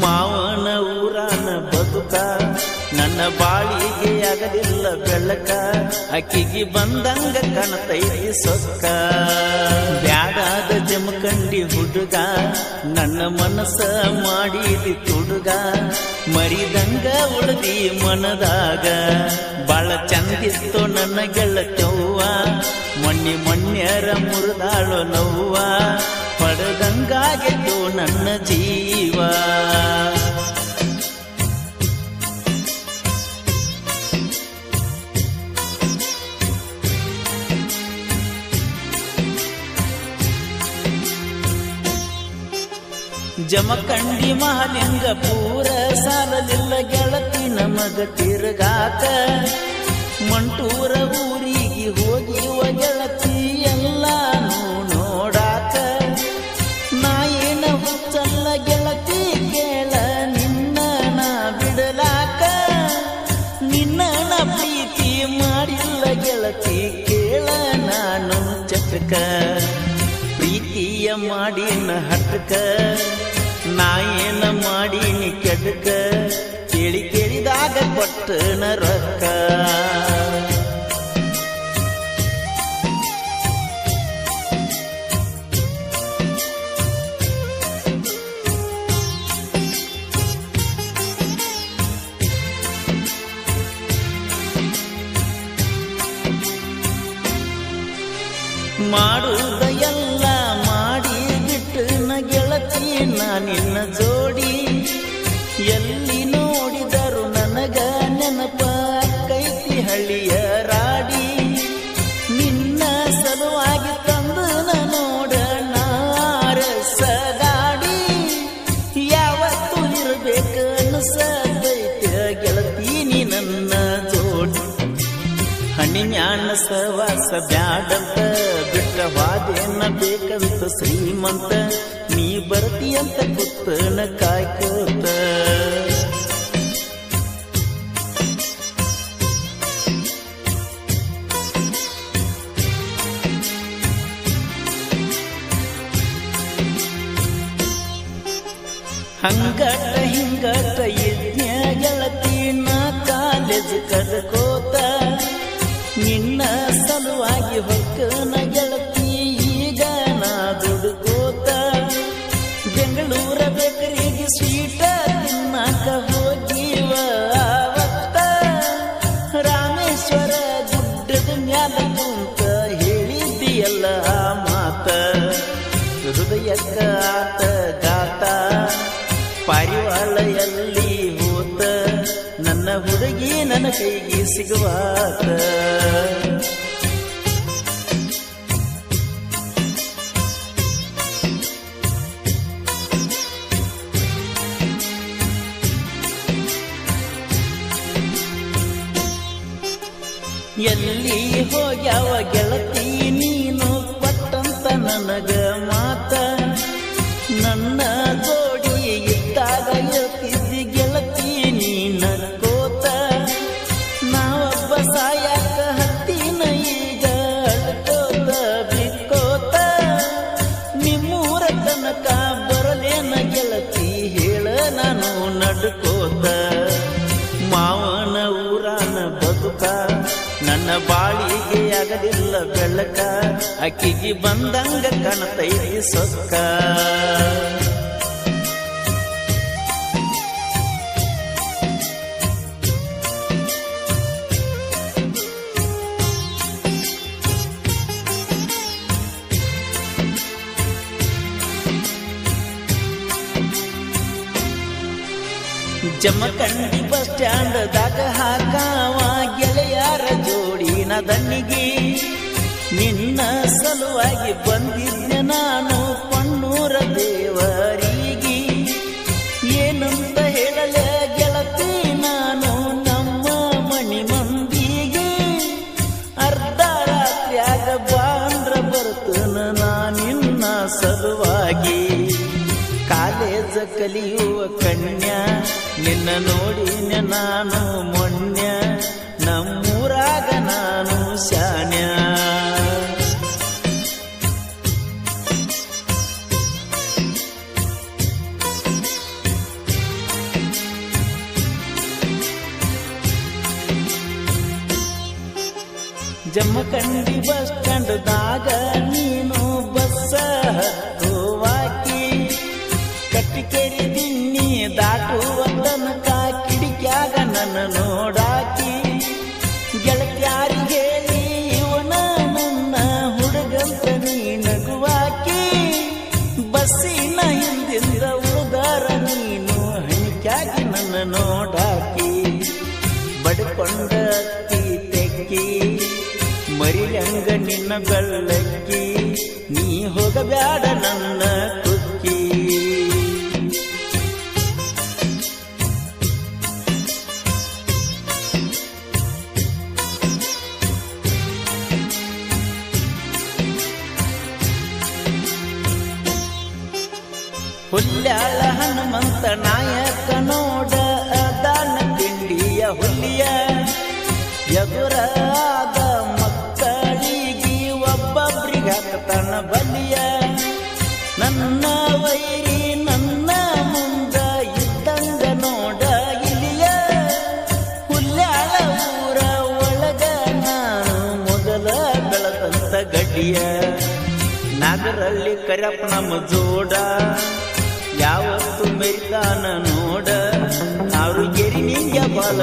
ಮಾವನ ಊರಾನ ಬದುಕ ನನ್ನ ಬಾಳಿಗೆ ಆಗಲಿಲ್ಲ ಬೆಳಕ ಅಕ್ಕಿಗೆ ಬಂದಂಗ ಕಾಣತೈತಿ ಸೊಕ್ಕ ಬ್ಯಾಡಾದ ಜಮಖಂಡಿ ಹುಡುಗ ನನ್ನ ಮನಸ್ಸ ಮಾಡಿದಿ ತುಡುಗ ಮರಿದಂಗ ಉಳಿದಿ ಮನದಾಗ ಬಾಳ ಚಂದಿತ್ತು ನನ್ನ ಗೆಳತವ್ವ ಮೊನ್ನೆರ ಮುರಿದಾಳು ನೋವ್ವ ಪಡೆದಂಗಾಗಿತ್ತು ನನ್ನ ಜೀವ ಜಮಖಂಡಿ ಮಹಾಲಿಂಗಪುರ ಸಾಲಲಿಲ್ಲ ಗೆಳತಿ ನಮಗ ತಿರುಗಾಕ ಮಂಟೂರ ಊರಿಗೆ ಹೋಗಿವ ಗೆಳತಿ ಎಲ್ಲಾನು ನೋಡಾಕ ನಾ ಏನ ಹುಚ್ಚಲ್ಲ ಗೆಳತಿ ಕೇಳ ನಿನ್ನ ನಾ ಬಿಡಲಾಕ ನಿನ್ನ ನಾ ಪ್ರೀತಿ ಮಾಡಿಲ್ಲ ಗೆಳತಿ ಕೇಳ ನಾನು ಚಟಕ ಪ್ರೀತಿಯ ಮಾಡಿನ ಹಟಕ ನಾ ಏನ ಮಾಡೀನಿ ಕೆಡಕ ಕೇಳಿದಾಗ ಕೊಟ್ಟನ ರೊಕ್ಕ ಮಾಡುವುದ ಎಲ್ಲ ಮಾಡಿ ಬಿಟ್ಟು ನ ಗೆಳತಿ ನಾ ನಿನ್ನ ಜೋಡಿ ಎಲ್ಲಿ ನೋಡಿದರು ನನಗ ನೆನಪ ಕೈತಿ ಹಳ್ಳಿಯ ರಾಡಿ ನಿನ್ನ ಸಲುವಾಗಿ ತಂದು ನೋಡ ನಾರಸ ಗಾಡಿ ಯಾವತ್ತು ಇರಬೇಕು ಅನಿಸತೈತೆ ಗೆಳತಿ ನೀ ನನ್ನ ಜೋಡಿ ಹಣ್ಣಿನ್ಯಾಣ ಸವಾಸ ಬ್ಯಾಡಂತ ಬಿಟ್ಟವಾದೇನ ಬೇಕಂತ ಶ್ರೀಮಂತ ನೀ ಬರ್ತೀಯಂತ ಕುತ್ತನ ಕಾಯ್ಕೋತ ಹಂಗಟ ಹಿಂಗಟ ಯಜ್ಞ ಗೆಳತಿ ನಾ ಕಾಲೇಜ್ ಕದ್ಕೋತ ನಿನ್ನ ಸಲುವಾಗಿ ಹೊಕ್ಕನ ಗೆಳತಿ ಈಗ ನಾ ದುಡುಕೋತ ಬೆಂಗಳೂರ ಬೇಕರಿಗೆ ಸ್ವೀಟ ತಿನ್ನಾಕ ಹೋಗಿವ ಅವತ್ತ ರಾಮೇಶ್ವರ ಗುಡ್ಡದ ಮ್ಯಾಲ ಕುಂತ ಹೇಳಿದ್ದಿಯಲ್ಲ ಮಾತ ಹೃದಯಕ್ಕ ಆತ ಗಾತ ಪಾರಿವಾಳ ಎಲ್ಲಿ ಹೋತ ನನ್ನ ಹುಡುಗಿ ನನ್ನ ಕೈಗೆ ಸಿಗುವಾತ ಎಲ್ಲಿ ಹೋಗ್ಯಾವ ಗೆಳತಿ ನೀನು ಪಟ್ಟಂತ ನನಗ ಮಾತ ನನ್ನ ಜೋಡಿ ಇದ್ದಾಗ ಇರ್ತಿದ್ದಿ ಗೆಳತಿ ನೀನ ಕೋತ ನಾವೊಬ್ಬ ಸಾಯಕ ಹತ್ತಿನ ಈಗ ಅಳ್ಕೋತ ಬಿಕ್ಕೋತ ನಿಮ್ಮೂರ ತನಕ ಬರಲೇನ ಗೆಳತಿ ಹೇಳ ನಾನು ನಡ್ಕೋತ ಮಾವನ ಊರಾನ ಬದುಕ ನನ್ನ ಬಾಳಿಗೆ ಆಗಲಿಲ್ಲ ಬೆಳಕ ಅಕ್ಕಿಗೆ ಬಂದಂಗ ಕಾಣತೈತಿ ಸೊಕ್ಕ ಜಮಖಂಡಿ ಬಸ್ ಸ್ಟ್ಯಾಂಡ್ದಾಗ ಹಾಕಾವ ಗೆಳೆಯರ ಜೋಡಿನ ದಣ್ಣಿಗೆ ನಿನ್ನ ಸಲುವಾಗಿ ಬಂದಿದ್ದೆ ನಾನು ಪಣ್ಣೂರ ದೇವರಿಗೆ ಏನಂತ ಹೇಳಲೆ ಗೆಳತಿ ನಾನು ನಮ್ಮ ಮಣಿ ಮಂದಿಗೆ ಅರ್ಧ ರಾತ್ರಿಯಾಗ ಬಾಂದ್ರ ಬರ್ತನ ನಾನಿನ್ನ ಸಲುವಾಗಿ ಕಾಲೇಜ ಕಲಿಯುವ ಕನ್ಯಾ ನಿನ್ನ ನೋಡಿನ ನಾನು ಮೊನ್ನೆ ನಮ್ಮೂರಾಗ ನಾನು ಶಾನ್ಯ ಜಮಖಂಡಿ ಬಸ್ ಸ್ಟ್ಯಾಂಡ್ದಾಗ ನೀನು ಬಸ್ಸ ಹತ್ತುವಾಕಿ ಕಟ್ಟಿಕೇರಿ ದಿನ್ನಿ ದಾಟುವ ತನಕ ಕಿಡಿಕ್ಯಾಗ ನನ್ನ ನೋಡಾಕಿ ಗೆಳತ್ಯಾರಿಗೆ ಹೇಳಿ ಇವನ ನನ್ನ ಹುಡುಗಂತ ನೀ ನಗುವಾಕಿ ಬಸ್ಸಿನ ಹಿಂದಿಂದ ಉಳಿದಾರ ನೀನು ಹಣಿಕ್ಯಾಗಿ ನನ್ನ ನೋಡಾಕಿ ಬಡ್ಕೊಂಡ ತೆಕ್ಕಿ ಮರಿಯಂಗ ನಿನ್ನ ಬೆಳ್ಳಕ್ಕಿ ನೀ ಹೋಗಬ್ಯಾಡ ನನ್ನ ಕುಕ್ಕಿ ಹುಲ್ಯಾಳ ಹನುಮಂತ ನಾಯಕ ನೋಡ ಅದಾನ ತಿಂಡಿಯ ಹುಲಿಯ ಎದುರಾದ ಮಕ್ಕಳಿಗೆ ಒಬ್ಬೊಬ್ರಿಗಾಕತನ ಬಲಿಯ ನನ್ನ ವೈರಿ ನನ್ನ ಮುಂದ ಇದ್ದಂಗ ನೋಡ ಇಲಿಯ ಹುಲ್ಯಾಳ ಊರ ಒಳಗ ನಾನು ಮೊದಲ ಬೆಳೆದಂತ ಗಡ್ಡಿಯ ನಾಗರಲ್ಲಿ ಕರ್ಯಪ್ಪ ನಮ್ಮ ಜೋಡ ಯಾವತ್ತು ಮೆರಿತಾನ ನೋಡ ಅವ್ರು ಗೆರಿ ನಿಂಗ ಬಲ